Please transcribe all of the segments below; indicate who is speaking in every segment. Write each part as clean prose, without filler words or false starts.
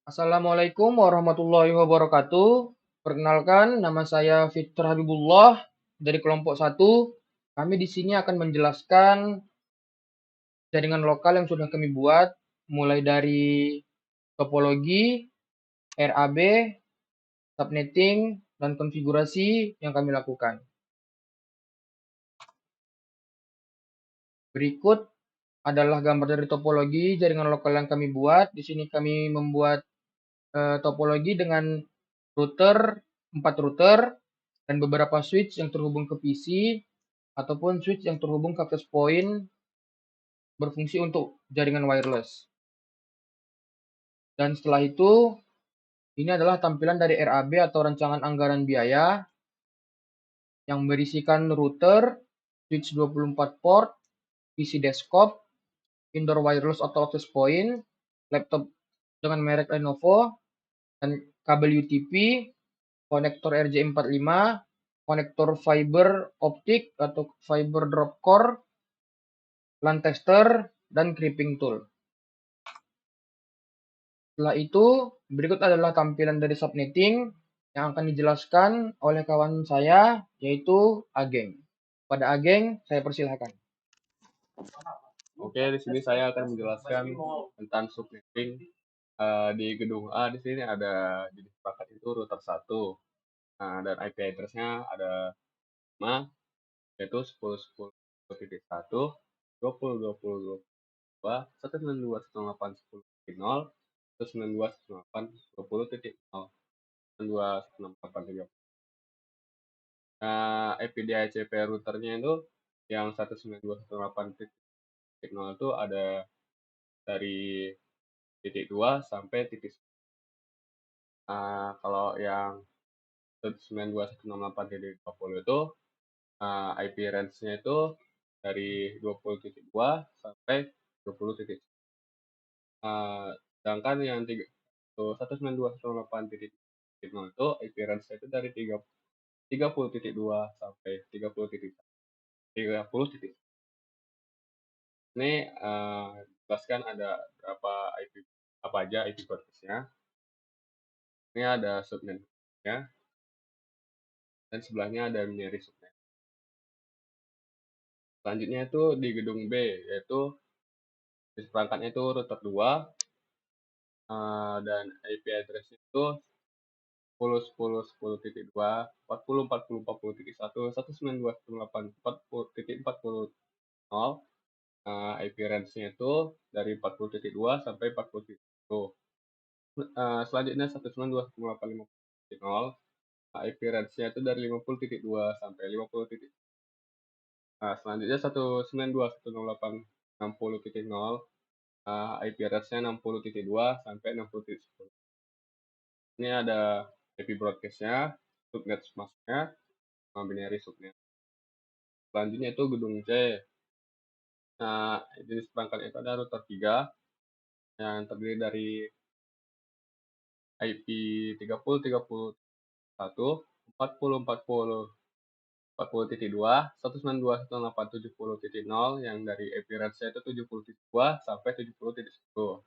Speaker 1: Assalamualaikum warahmatullahi wabarakatuh. Perkenalkan, nama saya Fitur Habibullah dari kelompok 1. Kami di sini akan menjelaskan jaringan lokal yang sudah kami buat, mulai dari topologi, RAB, subnetting, dan konfigurasi yang kami lakukan. Berikut adalah gambar dari topologi jaringan lokal yang kami buat. Di sini kami membuat topologi dengan router, 4 router, dan beberapa switch yang terhubung ke PC, ataupun switch yang terhubung ke access point berfungsi untuk jaringan wireless. Dan setelah itu, ini adalah tampilan dari RAB atau rancangan anggaran biaya yang berisikan router, switch 24 port, PC desktop, indoor wireless atau access point, laptop dengan merek Lenovo, dan kabel UTP, konektor RJ45, konektor fiber optik atau fiber drop core, LAN tester, dan crimping tool. Setelah itu, berikut adalah tampilan dari subnetting yang akan dijelaskan oleh kawan saya, yaitu Ageng. Pada Ageng, saya persilahkan.
Speaker 2: Oke, di sini saya akan menjelaskan tentang subnetting. Di gedung A di sini ada jenis perangkat itu router 1. Dan IP address-nya ada 5, yaitu 10.10.1, 20.20.22, 192.168.10.0, 192.168.20.0, dan 2.168.30. IP DHCP routernya itu yang 192.168.0 itu ada dari titik 2 sampai titik. Kalau yang 192.168.20 itu IP range-nya itu dari 20.2 sampai 20. Sedangkan yang 192.168.0 itu IP range-nya itu dari 30.2 sampai 30. Ini jelaskan ada berapa IP, apa aja IP broadcast-nya. Ini ada subnet-nya, dan sebelahnya ada binary subnet. Selanjutnya itu di gedung B, yaitu jenis perangkatnya itu router 2, dan IP address itu 10.10.10.2, 40.40.40.1, 192.168.40.40, IP range-nya itu dari 40.2 sampai 40.1. Selanjutnya 192.168.50, IP range-nya itu dari 50.2 sampai 50. Selanjutnya 192.168.60.0, IP range-nya 60.2 sampai 60.10. Ini ada IP broadcast-nya, subnet mask-nya, sama binary subnet. Selanjutnya itu gedung C. Jenis perangkat itu ada router 3 yang terdiri dari IP 30.30.1, 40.40.40.2, 192.168.70.0 yang dari IP range-nya itu 70.2 sampai 70.10.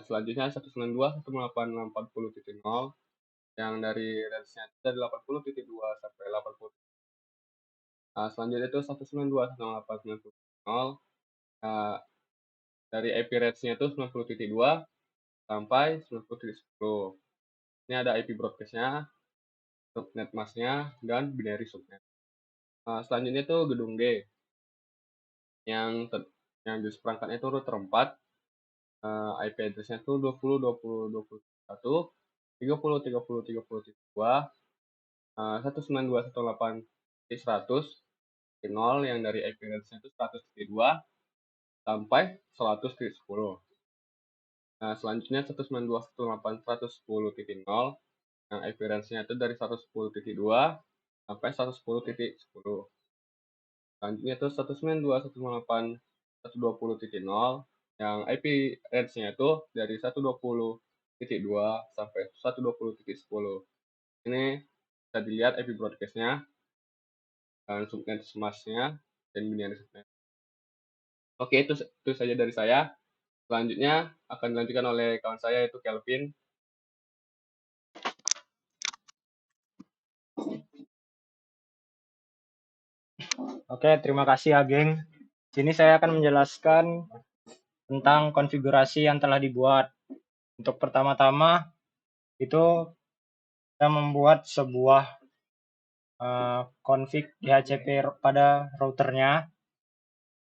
Speaker 2: Selanjutnya 192.168.80.0 yang dari range-nya itu dari 80.2 sampai 80. Selanjutnya itu 192.168.90, dari IP range-nya itu 90.2 sampai 90.10. Ini ada IP broadcast-nya, subnet mask-nya, dan binary subnet. Selanjutnya itu gedung D yang jenis perangkatnya itu router 4, IP address-nya itu 20.20.21, 30.30.30.2, 192.168.100, 0 yang dari IP range-nya itu 100.2 sampai 100.10. Selanjutnya 192.168.110.0 yang IP range-nya itu dari 110.2 sampai 110.10. Selanjutnya itu 192.168.120.0 yang IP range-nya itu dari 120.2 sampai 120.10. Ini bisa dilihat IP broadcast-nya, dan subnet mask-nya, dan binary subnet. Oke, itu saja dari saya. Selanjutnya akan dilanjutkan oleh kawan saya yaitu Kelvin.
Speaker 3: Oke, terima kasih Ageng. Sini saya akan menjelaskan tentang konfigurasi yang telah dibuat. Untuk pertama-tama itu kita membuat sebuah config DHCP pada routernya.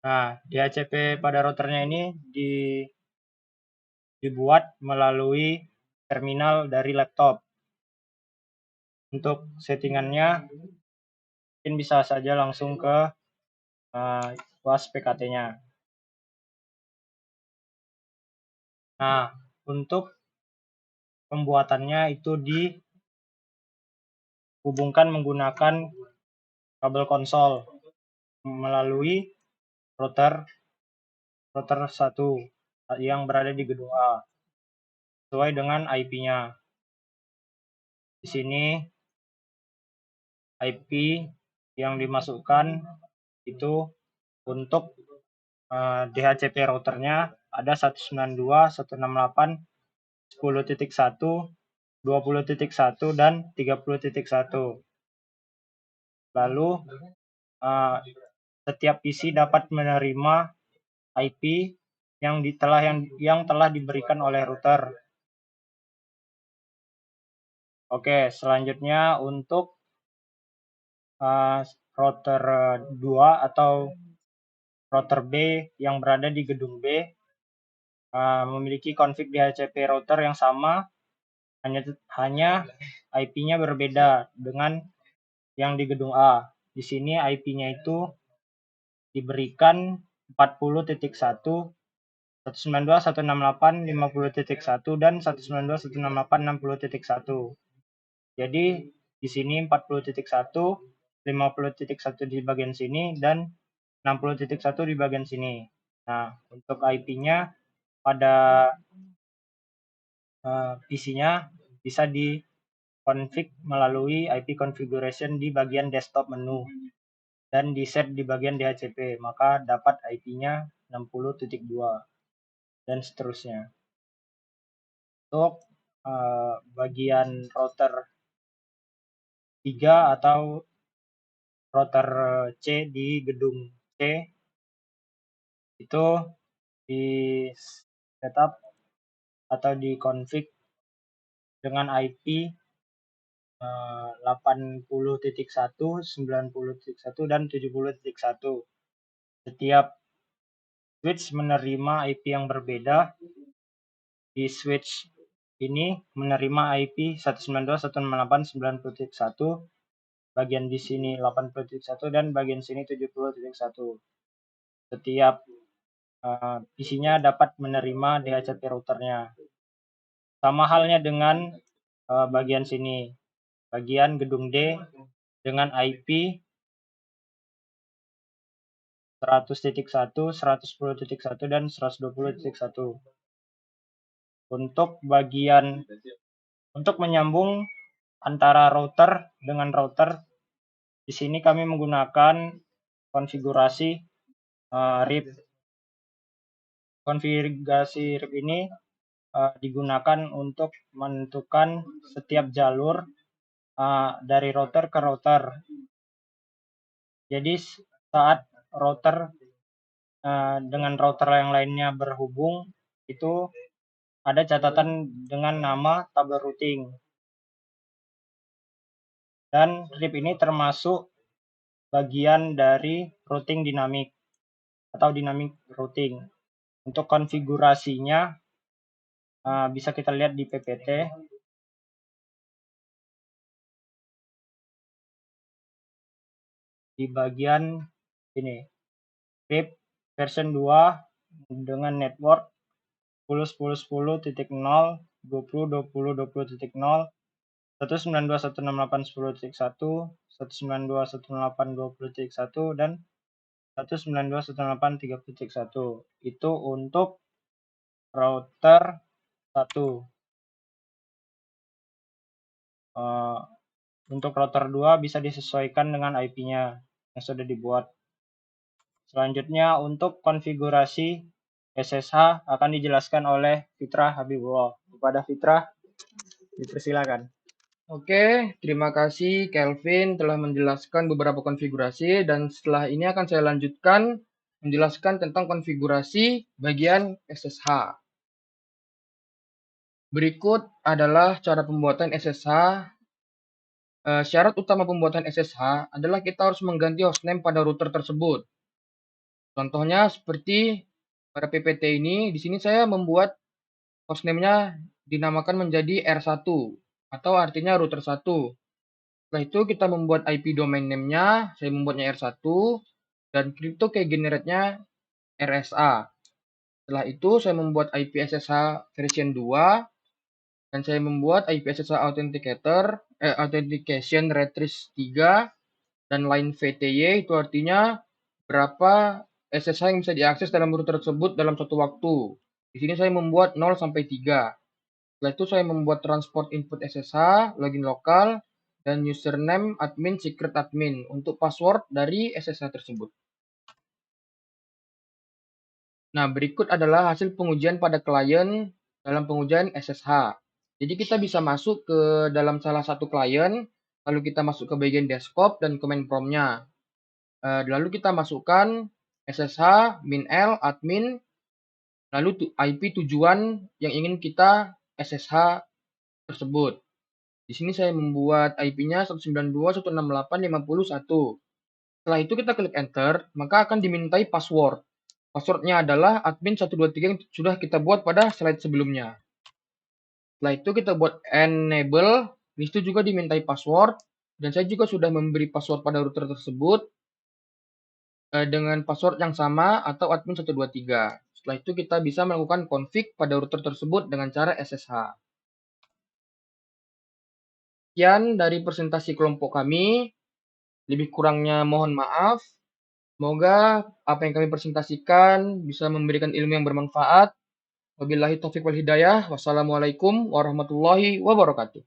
Speaker 3: Nah, DHCP pada routernya ini dibuat melalui terminal dari laptop. Untuk settingannya mungkin bisa saja langsung ke was PKT-nya. Nah, untuk pembuatannya itu dihubungkan menggunakan kabel konsol melalui router 1 yang berada di gedung A sesuai dengan IP-nya. Di sini IP yang dimasukkan itu untuk DHCP routernya ada 192.168.10.1, 20.1, dan 30.1. Lalu setiap PC dapat menerima IP yang telah diberikan oleh router. Oke, selanjutnya untuk router 2 atau router B yang berada di gedung B memiliki config DHCP router yang sama, hanya IP-nya berbeda dengan yang di gedung A. Di sini IP-nya itu diberikan 40.1, 192.168.50.1 dan 192.168.60.1. Jadi di sini 40.1, 50.1 di bagian sini dan 60.1 di bagian sini. Nah, untuk IP-nya pada PC-nya bisa di-config melalui IP configuration di bagian desktop menu dan di-set di bagian DHCP, maka dapat IP-nya 60.2 dan seterusnya. Untuk bagian router 3 atau router C di gedung C itu di setup atau di config dengan IP 80.1, 90.1, dan 70.1. Setiap switch menerima IP yang berbeda. Di switch ini menerima IP 192.168.90.1, bagian di sini 80.1 dan bagian sini 70.1. Setiap PC-nya dapat menerima DHCP routernya. Sama halnya dengan bagian sini, bagian gedung D dengan IP 100.1, 110.1, dan 120.1. Untuk menyambung antara router dengan router, di sini kami menggunakan konfigurasi RIP. Konfigurasi RIP ini digunakan untuk menentukan setiap jalur dari router ke router. Jadi saat router dengan router yang lainnya berhubung, itu ada catatan dengan nama tabel routing. Dan RIP ini termasuk bagian dari routing dinamik atau dynamic routing. Untuk konfigurasinya bisa kita lihat di PPT. Di bagian ini, RIP version 2 dengan network 10.10.10.0, 20.20.20.0, 192.168.10.1, 192.168.20.1, dan 192.168.30.1. Itu untuk router 1. Untuk router 2 bisa disesuaikan dengan IP-nya yang sudah dibuat. Selanjutnya untuk konfigurasi SSH akan dijelaskan oleh Fitrah Habibullah. Kepada Fitrah, dipersilakan.
Speaker 1: Oke, terima kasih Kelvin telah menjelaskan beberapa konfigurasi dan setelah ini akan saya lanjutkan menjelaskan tentang konfigurasi bagian SSH. Berikut adalah cara pembuatan SSH. Syarat utama pembuatan SSH adalah kita harus mengganti hostname pada router tersebut. Contohnya seperti pada PPT ini, di sini saya membuat hostname-nya dinamakan menjadi R1 atau artinya router 1. Setelah itu kita membuat IP domain name-nya, saya membuatnya R1 dan crypto key generate-nya RSA. Setelah itu saya membuat IP SSH version 2 dan saya membuat IP SSH authentication retrieve 3 dan line VTY, itu artinya berapa SSH yang bisa diakses dalam router tersebut dalam satu waktu. Di sini saya membuat 0 sampai 3. Setelah itu saya membuat transport input SSH, login lokal, dan username admin secret admin untuk password dari SSH tersebut. Nah, berikut adalah hasil pengujian pada klien dalam pengujian SSH. Jadi kita bisa masuk ke dalam salah satu klien, lalu kita masuk ke bagian desktop dan command prompt-nya. Lalu kita masukkan SSH, min-l, admin, lalu IP tujuan yang ingin kita SSH tersebut. Di sini saya membuat IP-nya 192.168.50.1. Setelah itu kita klik enter, maka akan dimintai password. Passwordnya adalah admin 123 yang sudah kita buat pada slide sebelumnya. Setelah itu kita buat enable, di situ juga dimintai password, dan saya juga sudah memberi password pada router tersebut dengan password yang sama atau admin 123. Setelah itu kita bisa melakukan config pada router tersebut dengan cara SSH. Sekian dari presentasi kelompok kami. Lebih kurangnya mohon maaf. Semoga apa yang kami presentasikan bisa memberikan ilmu yang bermanfaat. Wabillahi taufiq wal hidayah. Wassalamualaikum warahmatullahi wabarakatuh.